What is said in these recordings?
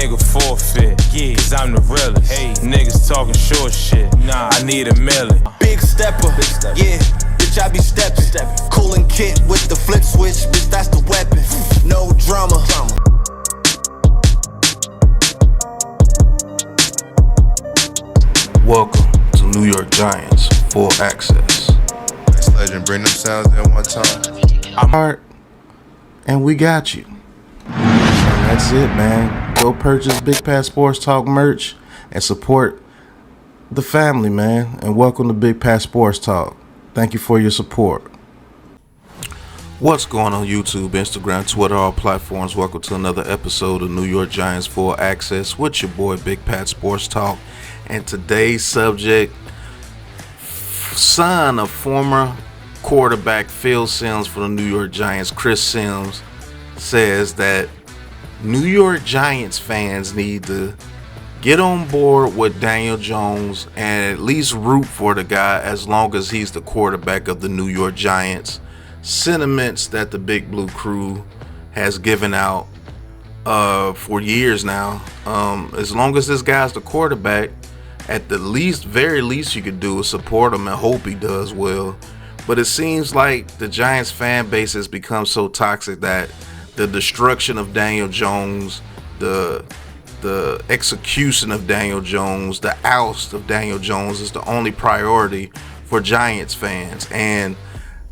nigga forfeit. Yeah, cause I'm the realest. Hey, niggas talking short shit. Nah, I need $1 million. Big stepper, yeah, bitch, I be steppin'. Coolin' kit with the flip switch, bitch, that's the weapon. No drama. Welcome to New York Giants Full Access. This legend, bring them sounds in one time. I'm hard, and we got you. And that's it, man. Go purchase Big Pat Sports Talk merch and support the family, man. And welcome to Big Pat Sports Talk. Thank you for your support. What's going on YouTube, Instagram, Twitter, all platforms? Welcome to another episode of New York Giants Full Access with your boy Big Pat Sports Talk. And today's subject, son of former quarterback Phil Simms for the New York Giants, Chris Simms, says that New York Giants fans need to get on board with Daniel Jones and at least root for the guy as long as he's the quarterback of the New York Giants. Sentiments that the Big Blue Crew has given out for years now. As long as this guy's the quarterback, at the very least you could do is support him and hope he does well. But it seems like the Giants fan base has become so toxic that the destruction of Daniel Jones, the execution of Daniel Jones, the oust of Daniel Jones is the only priority for Giants fans. And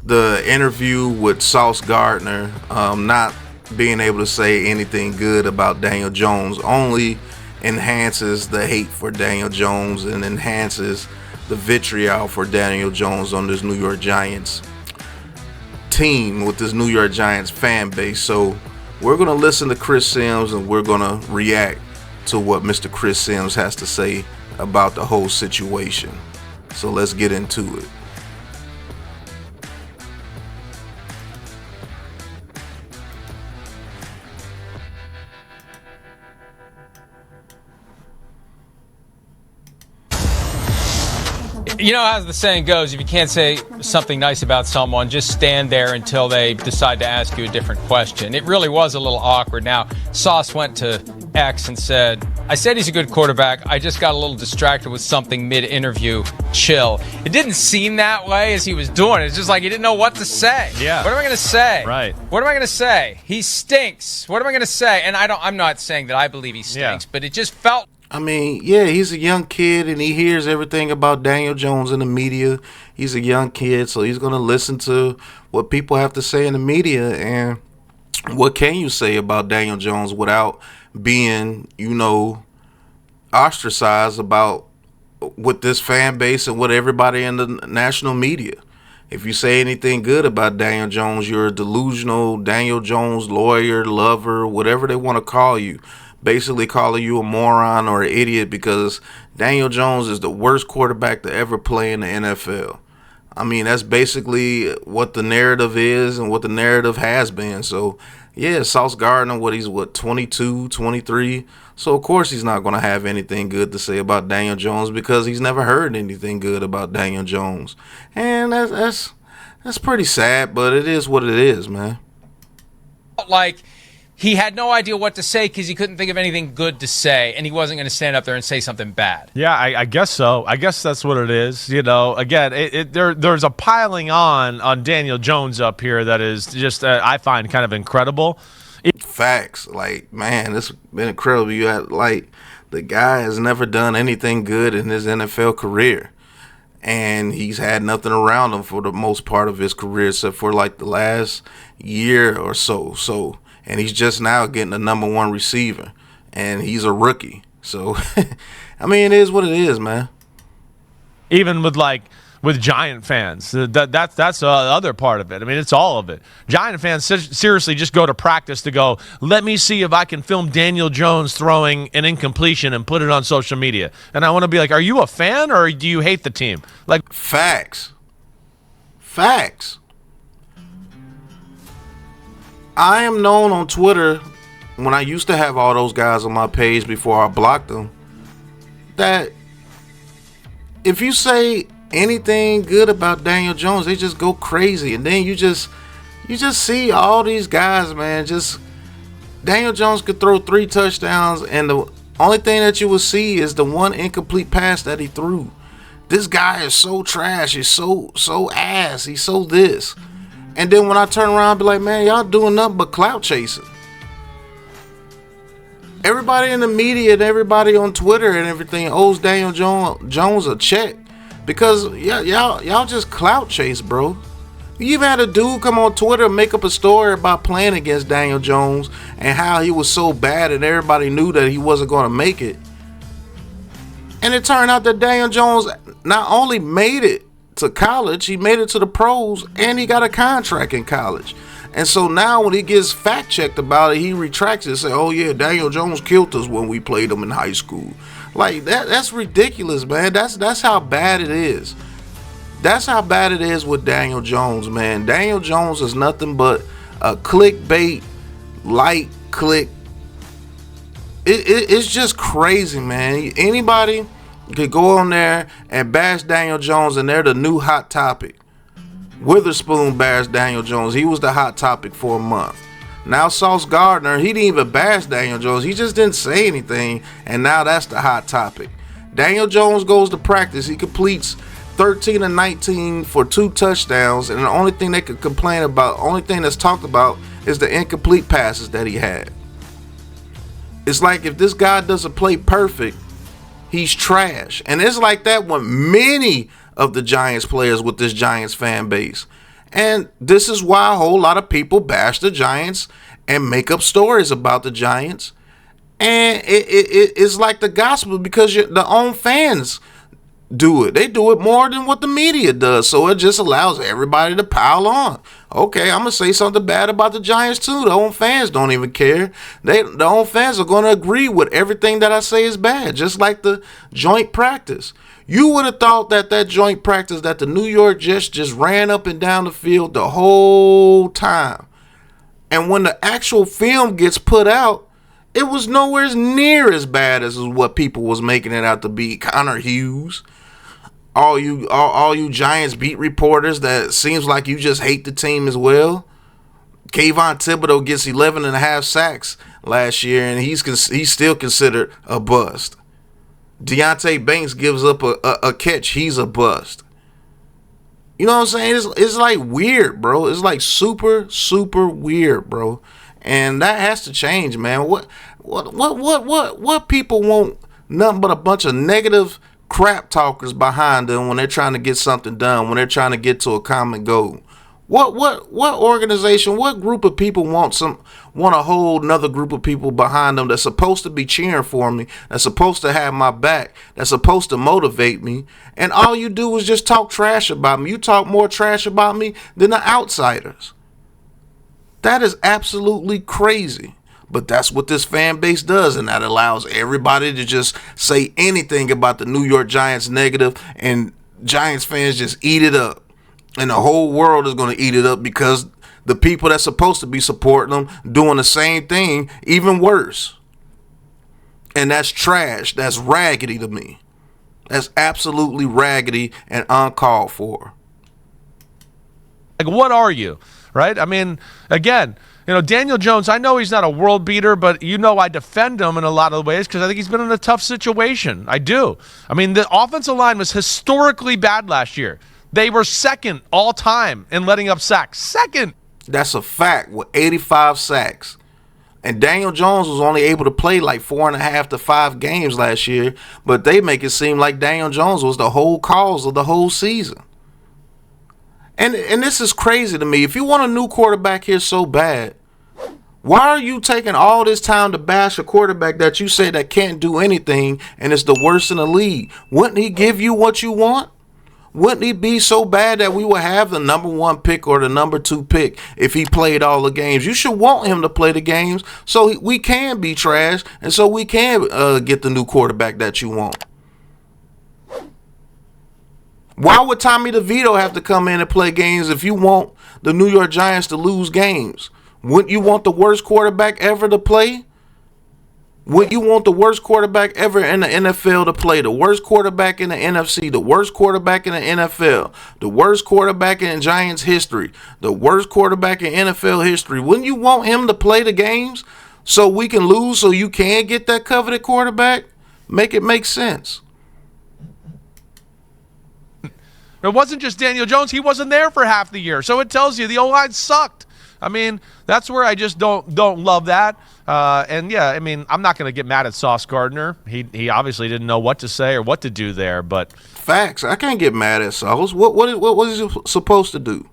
the interview with Sauce Gardner, not being able to say anything good about Daniel Jones only enhances the hate for Daniel Jones and enhances the vitriol for Daniel Jones on this New York Giants team with this New York Giants fan base. So we're going to listen to Chris Simms and we're going to react to what Mr. Chris Simms has to say about the whole situation. So let's get into it. You know how the saying goes, if you can't say something nice about someone, just stand there until they decide to ask you a different question. It really was a little awkward. Now, Sauce went to X and said, I said he's a good quarterback. I just got a little distracted with something mid-interview. Chill. It didn't seem that way as he was doing it. It's just like he didn't know what to say. Yeah. What am I going to say? Right. What am I going to say? He stinks. What am I going to say? And I'm not saying that I believe he stinks, but it just felt. I mean, yeah, he's a young kid and he hears everything about Daniel Jones in the media. He's a young kid, so he's going to listen to what people have to say in the media. And what can you say about Daniel Jones without being, ostracized about with this fan base and with everybody in the national media? If you say anything good about Daniel Jones, you're a delusional Daniel Jones lawyer, lover, whatever they want to call you. Basically calling you a moron or an idiot because Daniel Jones is the worst quarterback to ever play in the NFL. I mean, that's basically what the narrative is and what the narrative has been. So, yeah, Sauce Gardner, he's 22, 23. So, of course, he's not going to have anything good to say about Daniel Jones because he's never heard anything good about Daniel Jones. And that's pretty sad, but it is what it is, man. Like he had no idea what to say because he couldn't think of anything good to say, and he wasn't going to stand up there and say something bad. Yeah, I guess so. I guess that's what it is. Again, there's a piling on Daniel Jones up here that is just I find kind of incredible. Facts. Like, man, it's been incredible. You had, the guy has never done anything good in his NFL career. And he's had nothing around him for the most part of his career except for, the last year or so. And he's just now getting the number one receiver. And he's a rookie. So, I mean, it is what it is, man. Even with Giant fans, that's the other part of it. I mean, it's all of it. Giant fans seriously just go to practice to go, let me see if I can film Daniel Jones throwing an incompletion and put it on social media. And I want to be like, are you a fan or do you hate the team? Facts. I am known on Twitter, when I used to have all those guys on my page before I blocked them, that if you say anything good about Daniel Jones, they just go crazy. And then you just see all these guys, man, just Daniel Jones could throw 3 touchdowns, and the only thing that you will see is the one incomplete pass that he threw. This guy is so trash. He's so ass. He's so this. And then when I turn around and be like, man, y'all doing nothing but clout chasing. Everybody in the media and everybody on Twitter and everything owes Daniel Jones a check. Because y'all just clout chase, bro. You even had a dude come on Twitter and make up a story about playing against Daniel Jones and how he was so bad and everybody knew that he wasn't going to make it. And it turned out that Daniel Jones not only made it to college, he made it to the pros, and he got a contract in college. And so now when he gets fact checked about it, he retracts it and says, oh yeah, Daniel Jones killed us when we played him in high school. Like that's ridiculous, man. That's how bad it is. That's how bad it is with Daniel Jones, man. Daniel Jones is nothing but a clickbait, click. It's just crazy, man. Anybody could go on there and bash Daniel Jones, and they're the new hot topic. Witherspoon bashed Daniel Jones. He was the hot topic for a month. Now Sauce Gardner, he didn't even bash Daniel Jones. He just didn't say anything, and now that's the hot topic. Daniel Jones goes to practice. He completes 13 and 19 for 2 touchdowns, and the only thing they could complain about, only thing that's talked about is the incomplete passes that he had. It's like if this guy doesn't play perfect, he's trash. And it's like that with many of the Giants players with this Giants fan base. And this is why a whole lot of people bash the Giants and make up stories about the Giants. And it's like the gospel, because the own fans do it. They do it more than what the media does. So it just allows everybody to pile on. Okay, I'm going to say something bad about the Giants too. The own fans don't even care. The own fans are going to agree with everything that I say is bad, just like the joint practice. You would have thought that joint practice, that the New York Jets just ran up and down the field the whole time. And when the actual film gets put out, it was nowhere near as bad as what people was making it out to be. Connor Hughes, all you Giants beat reporters that seems like you just hate the team as well. Kayvon Thibodeau gets 11.5 sacks last year, and he's still considered a bust. Deontay Banks gives up a catch. He's a bust. You know what I'm saying? It's like weird, bro. It's like super, super weird, bro. And that has to change, man. What people want? Nothing but a bunch of negative crap talkers behind them when they're trying to get something done, when they're trying to get to a common goal. What organization, what group of people want a whole another group of people behind them that's supposed to be cheering for me, that's supposed to have my back, that's supposed to motivate me, and all you do is just talk trash about me. You talk more trash about me than the outsiders. That is absolutely crazy. But that's what this fan base does, and that allows everybody to just say anything about the New York Giants negative, and Giants fans just eat it up. And the whole world is going to eat it up because the people that's supposed to be supporting them doing the same thing, even worse. And that's trash. That's raggedy to me. That's absolutely raggedy and uncalled for. Like, what are you, right? I mean, again, Daniel Jones, I know he's not a world beater, but I defend him in a lot of ways because I think he's been in a tough situation. I do. I mean, the offensive line was historically bad last year. They were second all time in letting up sacks. Second. That's a fact, with 85 sacks. And Daniel Jones was only able to play like 4.5 to 5 games last year, but they make it seem like Daniel Jones was the whole cause of the whole season. And this is crazy to me. If you want a new quarterback here so bad, why are you taking all this time to bash a quarterback that you say that can't do anything and is the worst in the league? Wouldn't he give you what you want? Wouldn't he be so bad that we would have the number 1 pick or the number 2 pick if he played all the games? You should want him to play the games so we can be trash and so we can get the new quarterback that you want. Why would Tommy DeVito have to come in and play games if you want the New York Giants to lose games? Wouldn't you want the worst quarterback ever to play? Would you want the worst quarterback ever in the NFL to play? The worst quarterback in the NFC, the worst quarterback in the NFL, the worst quarterback in Giants history, the worst quarterback in NFL history. Wouldn't you want him to play the games so we can lose so you can get that coveted quarterback? Make it make sense. It wasn't just Daniel Jones. He wasn't there for half the year. So it tells you the O-line sucked. I mean, that's where I just don't love that. And, yeah, I mean, I'm not going to get mad at Sauce Gardner. He obviously didn't know what to say or what to do there. But Facts. I can't get mad at Sauce. What was he supposed to do?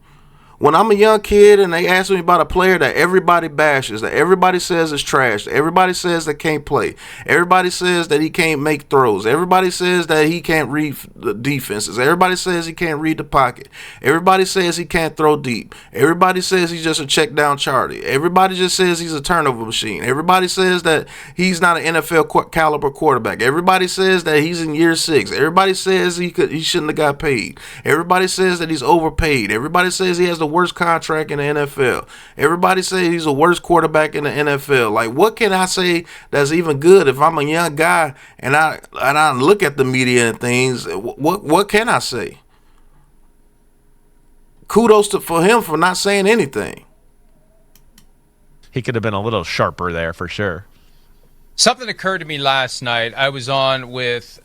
When I'm a young kid and they ask me about a player that everybody bashes, that everybody says is trash, that everybody says that can't play, everybody says that he can't make throws, everybody says that he can't read the defenses, everybody says he can't read the pocket, everybody says he can't throw deep, everybody says he's just a check down Charlie, everybody just says he's a turnover machine, everybody says that he's not an NFL caliber quarterback, everybody says that he's in year 6, everybody says he shouldn't have got paid, everybody says that he's overpaid, everybody says he has the worst contract in the NFL. Everybody says he's the worst quarterback in the NFL. Like, what can I say that's even good if I'm a young guy and I look at the media and things? What can I say? Kudos for him for not saying anything. he could have been a little sharper there for sure. Something occurred to me last night. I was on with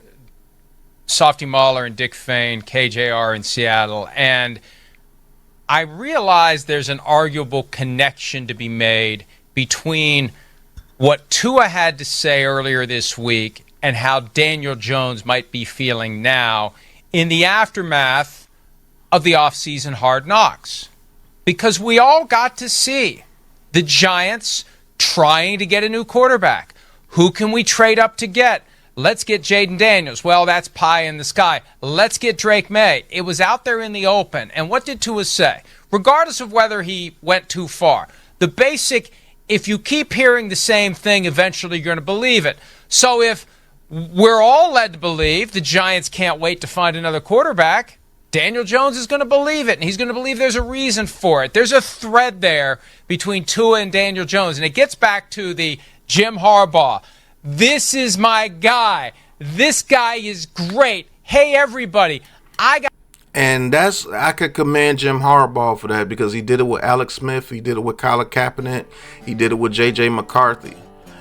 Softy Mahler and Dick Fain, KJR in Seattle, and I realized there's an arguable connection to be made between what Tua had to say earlier this week and how Daniel Jones might be feeling now in the aftermath of the offseason Hard Knocks. Because we all got to see the Giants trying to get a new quarterback. Who can we trade up to get? Let's get Jaden Daniels. Well, that's pie in the sky. Let's get Drake May. It was out there in the open. And what did Tua say? Regardless of whether he went too far, the basic, if you keep hearing the same thing, eventually you're going to believe it. So if we're all led to believe the Giants can't wait to find another quarterback, Daniel Jones is going to believe it, and he's going to believe there's a reason for it. There's a thread there between Tua and Daniel Jones, and it gets back to the Jim Harbaugh. This is my guy. This guy is great. Hey, everybody, And I could commend Jim Harbaugh for that, because he did it with Alex Smith, he did it with Colin Kaepernick, he did it with J.J. McCarthy.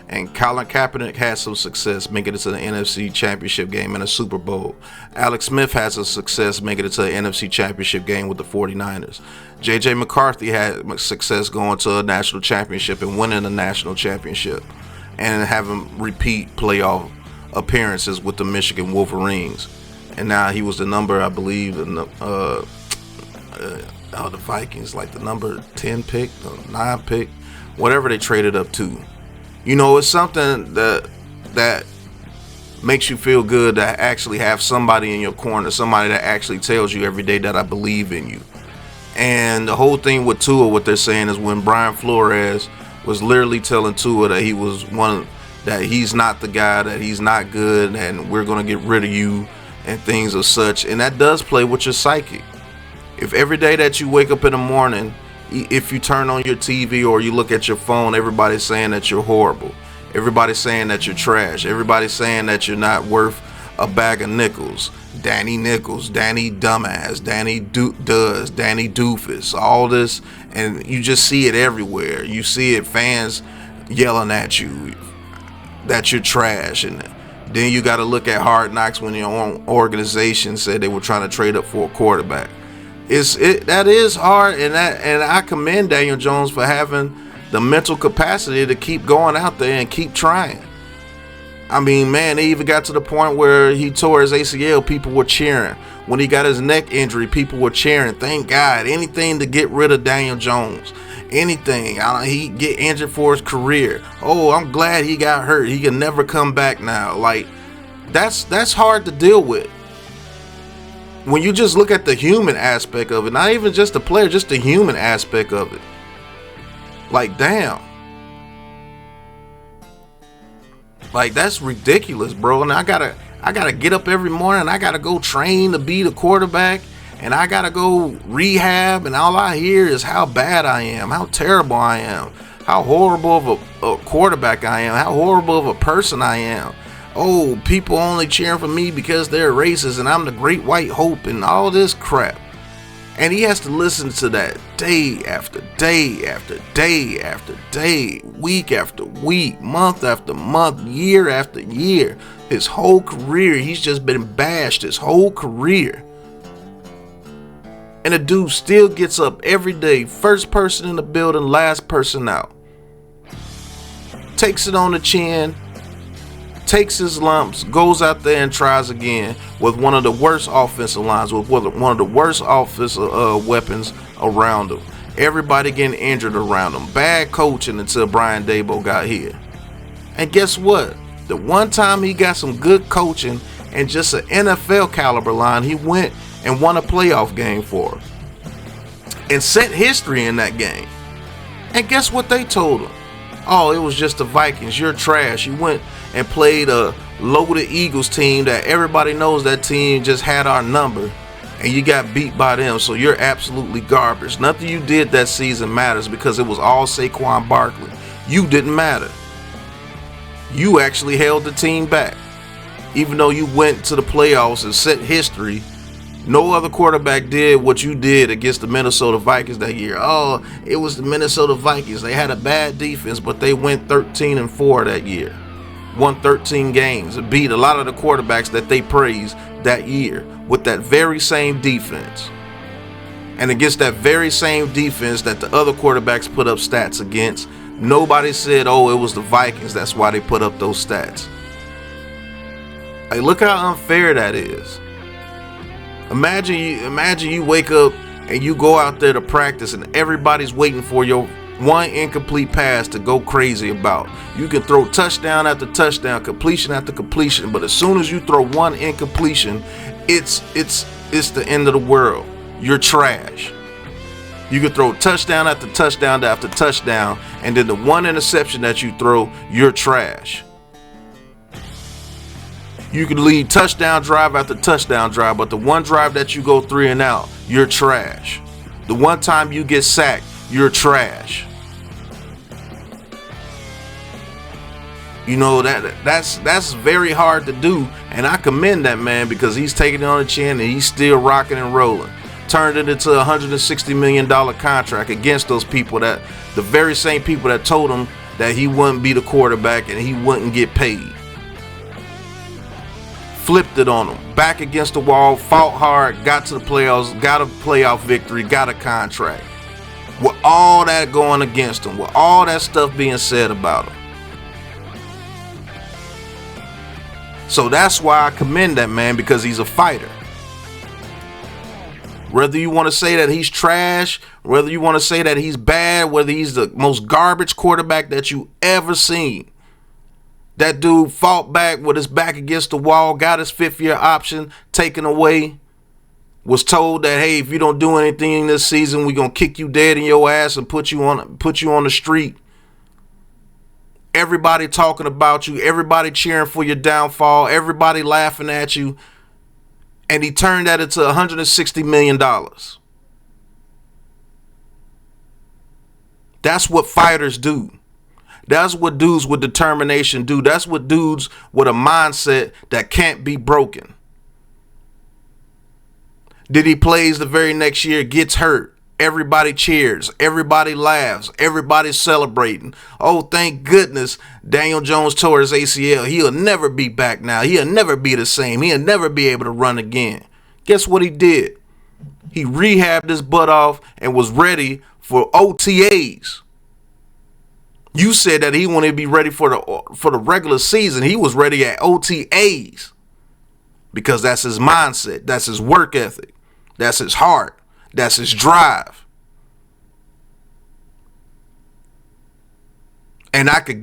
And Colin Kaepernick had some success making it to the NFC Championship game and a Super Bowl. Alex Smith has a success making it to the NFC Championship game with the 49ers. J.J. McCarthy had success going to a national championship and winning a national championship and having repeat playoff appearances with the Michigan Wolverines. And now he was the number, I believe, the Vikings, like the number 10 pick, 9 pick, whatever they traded up to. You know, it's something that makes you feel good to actually have somebody in your corner, somebody that actually tells you every day that I believe in you. And the whole thing with Tua, what they're saying is when Brian Flores was literally telling Tua that he was that he's not the guy, that he's not good, and we're going to get rid of you and things of such. And that does play with your psyche. If every day that you wake up in the morning, if you turn on your TV or you look at your phone, everybody's saying that you're horrible. Everybody's saying that you're trash. Everybody's saying that you're not worth a bag of nickels. Danny Nichols, Danny Dumbass, Danny Does, Danny Doofus, all this. And you just see it everywhere. You see it, fans yelling at you that you're trash. And then you got to look at Hard Knocks when your own organization said they were trying to trade up for a quarterback. That is hard, and I commend Daniel Jones for having the mental capacity to keep going out there and keep trying. I mean, man, they even got to the point where he tore his ACL, people were cheering. When he got his neck injury, people were cheering. Thank God, anything to get rid of Daniel Jones. Anything. He get injured for his career. Oh, I'm glad he got hurt. He can never come back now. Like, that's hard to deal with. When you just look at the human aspect of it, not even just the player, just the human aspect of it. Like, damn. Like, that's ridiculous, bro. And I gotta get up every morning. I gotta go train to be the quarterback, and I gotta go rehab, and all I hear is how bad I am, how terrible I am, how horrible of a quarterback I am, how horrible of a person I am. Oh, people only cheering for me because they're racist and I'm the great white hope and all this crap. And he has to listen to that day after day after day after day, week after week, month after month, year after year. His whole career, he's just been bashed his whole career. And the dude still gets up every day, first person in the building, last person out. Takes it on the chin, takes his lumps, goes out there and tries again with one of the worst offensive lines, with one of the worst offensive weapons around him. Everybody getting injured around him. Bad coaching until Brian Daboll got here. And guess what? The one time he got some good coaching and just an NFL caliber line, he went and won a playoff game for him. And set history in that game. And guess what they told him? Oh, it was just the Vikings. You're trash. You went and played a loaded Eagles team that everybody knows that team just had our number. And you got beat by them, so you're absolutely garbage. Nothing you did that season matters because it was all Saquon Barkley. You didn't matter. You actually held the team back. Even though you went to the playoffs and set history, no other quarterback did what you did against the Minnesota Vikings that year. Oh, it was the Minnesota Vikings. They had a bad defense, but they went 13-4 that year. Won 13 games and beat a lot of the quarterbacks that they praised that year with that very same defense. And against that very same defense that the other quarterbacks put up stats against, nobody said, oh, it was the Vikings. That's why they put up those stats. Like, look how unfair that is. Imagine you wake up and you go out there to practice and everybody's waiting for your one incomplete pass to go crazy about. You can throw touchdown after touchdown, completion after completion, but as soon as you throw one incompletion, it's the end of the world. You're trash. You can throw touchdown after touchdown after touchdown, and then the one interception that you throw, you're trash. You can lead touchdown drive after touchdown drive, but the one drive that you go 3 and out, you're trash. The one time you get sacked, you're trash. You know, that's very hard to do, and I commend that man because he's taking it on the chin and he's still rocking and rolling. Turned it into a $160 million contract against those people, that the very same people that told him that he wouldn't be the quarterback and he wouldn't get paid. Flipped it on him, back against the wall, fought hard, got to the playoffs, got a playoff victory, got a contract. With all that going against him, with all that stuff being said about him. So that's why I commend that man, because he's a fighter. Whether you want to say that he's trash, whether you want to say that he's bad, whether he's the most garbage quarterback that you ever seen, that dude fought back with his back against the wall, got his 5th-year option taken away, was told that, hey, if you don't do anything this season, we're going to kick you dead in your ass and put you on the street. Everybody talking about you, everybody cheering for your downfall, everybody laughing at you. And he turned that into $160 million. That's what fighters do. That's what dudes with determination do. That's what dudes with a mindset that can't be broken. Did he plays the very next year, gets hurt. Everybody cheers. Everybody laughs. Everybody's celebrating. Oh, thank goodness Daniel Jones tore his ACL. He'll never be back now. He'll never be the same. He'll never be able to run again. Guess what he did? He rehabbed his butt off and was ready for OTAs. You said that he wanted to be ready for the regular season. He was ready at OTAs because that's his mindset. That's his work ethic. That's his heart. That's his drive. And I could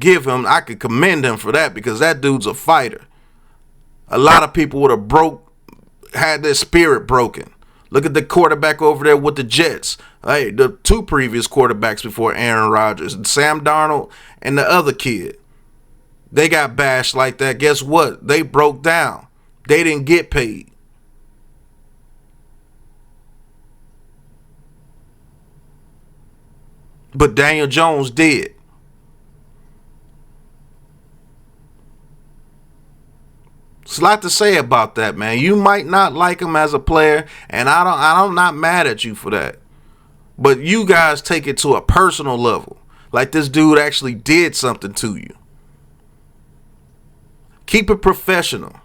commend him for that because that dude's a fighter. A lot of people would have had their spirit broken. Look at the quarterback over there with the Jets. Hey, the 2 previous quarterbacks before Aaron Rodgers, Sam Darnold and the other kid. They got bashed like that. Guess what? They broke down. They didn't get paid. But Daniel Jones did. It's a lot to say about that, man. You might not like him as a player, and I'm not mad at you for that. But you guys take it to a personal level. Like this dude actually did something to you. Keep it professional.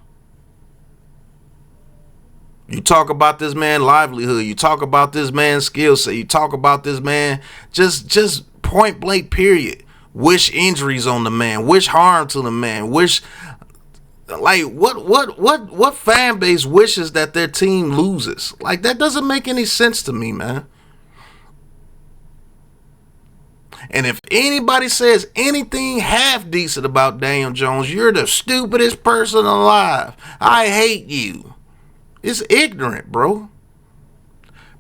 You talk about this man's livelihood. You talk about this man's skill set. You talk about this man just point blank period. Wish injuries on the man. Wish harm to the man. Wish, like, what fan base wishes that their team loses? Like, that doesn't make any sense to me, man. And if anybody says anything half decent about Daniel Jones, you're the stupidest person alive. I hate you. It's ignorant, bro.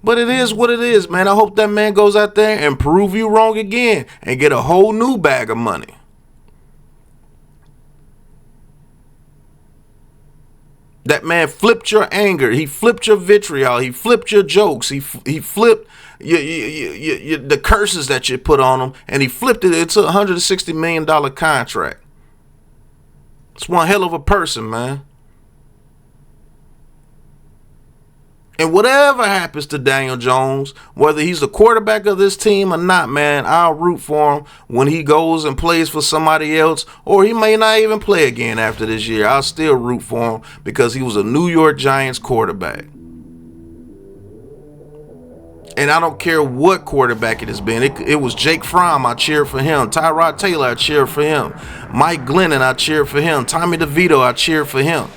But it is what it is, man. I hope that man goes out there and prove you wrong again and get a whole new bag of money. That man flipped your anger. He flipped your vitriol. He flipped your jokes. He flipped the curses that you put on him, and he flipped it into a $160 million contract. It's one hell of a person, man. And whatever happens to Daniel Jones, whether he's the quarterback of this team or not, man, I'll root for him when he goes and plays for somebody else, or he may not even play again after this year. I'll still root for him because he was a New York Giants quarterback. And I don't care what quarterback it has been. It was Jake Fromm, I cheered for him. Tyrod Taylor, I cheered for him. Mike Glennon, I cheered for him. Tommy DeVito, I cheered for him.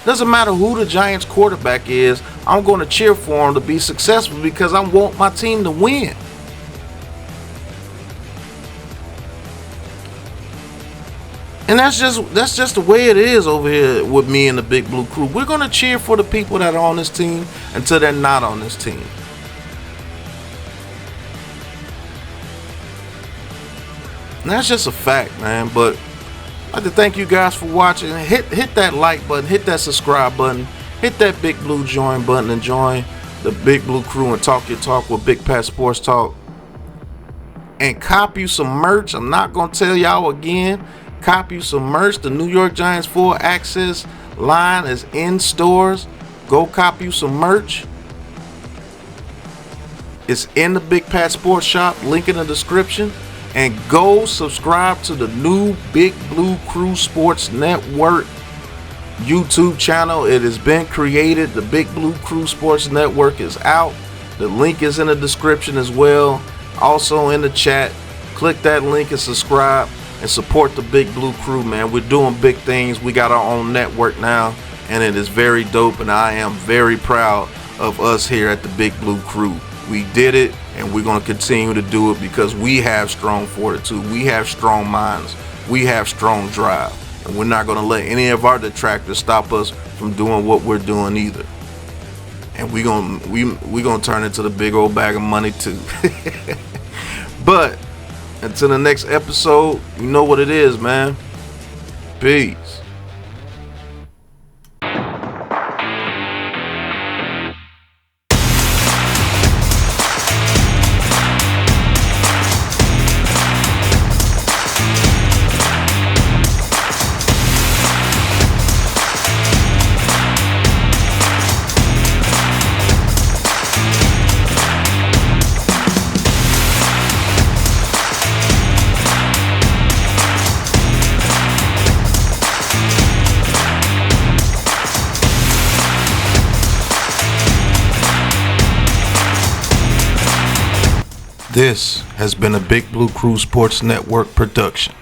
Doesn't matter who the Giants quarterback is, I'm going to cheer for him to be successful because I want my team to win. And that's just the way it is over here with me and the Big Blue Crew. We're going to cheer for the people that are on this team until they're not on this team. And that's just a fact, man. But I'd like to thank you guys for watching. Hit that like button, hit that subscribe button, hit that Big Blue join button, and join the Big Blue Crew and talk your talk with Big Pat Sports Talk. And cop you some merch. I'm not going to tell y'all again. Cop you some merch. The New York Giants Full Access line is in stores. Go cop you some merch. It's in the Big Pat Sports Shop. Link in the description. And go subscribe to the new Big Blue Crew Sports Network YouTube channel. It has been created. The Big Blue Crew Sports Network is out. The link is in the description as well. Also in the chat. Click that link and subscribe and support the Big Blue Crew, man. We're doing big things. We got our own network now, and it is very dope, and I am very proud of us here at the Big Blue Crew. We did it, and we're going to continue to do it because we have strong fortitude. We have strong minds. We have strong drive. And we're not going to let any of our detractors stop us from doing what we're doing either. And we're gonna turn into the big old bag of money too. But until the next episode, you know what it is, man. Peace. This has been a Big Blue Crew Sports Network production.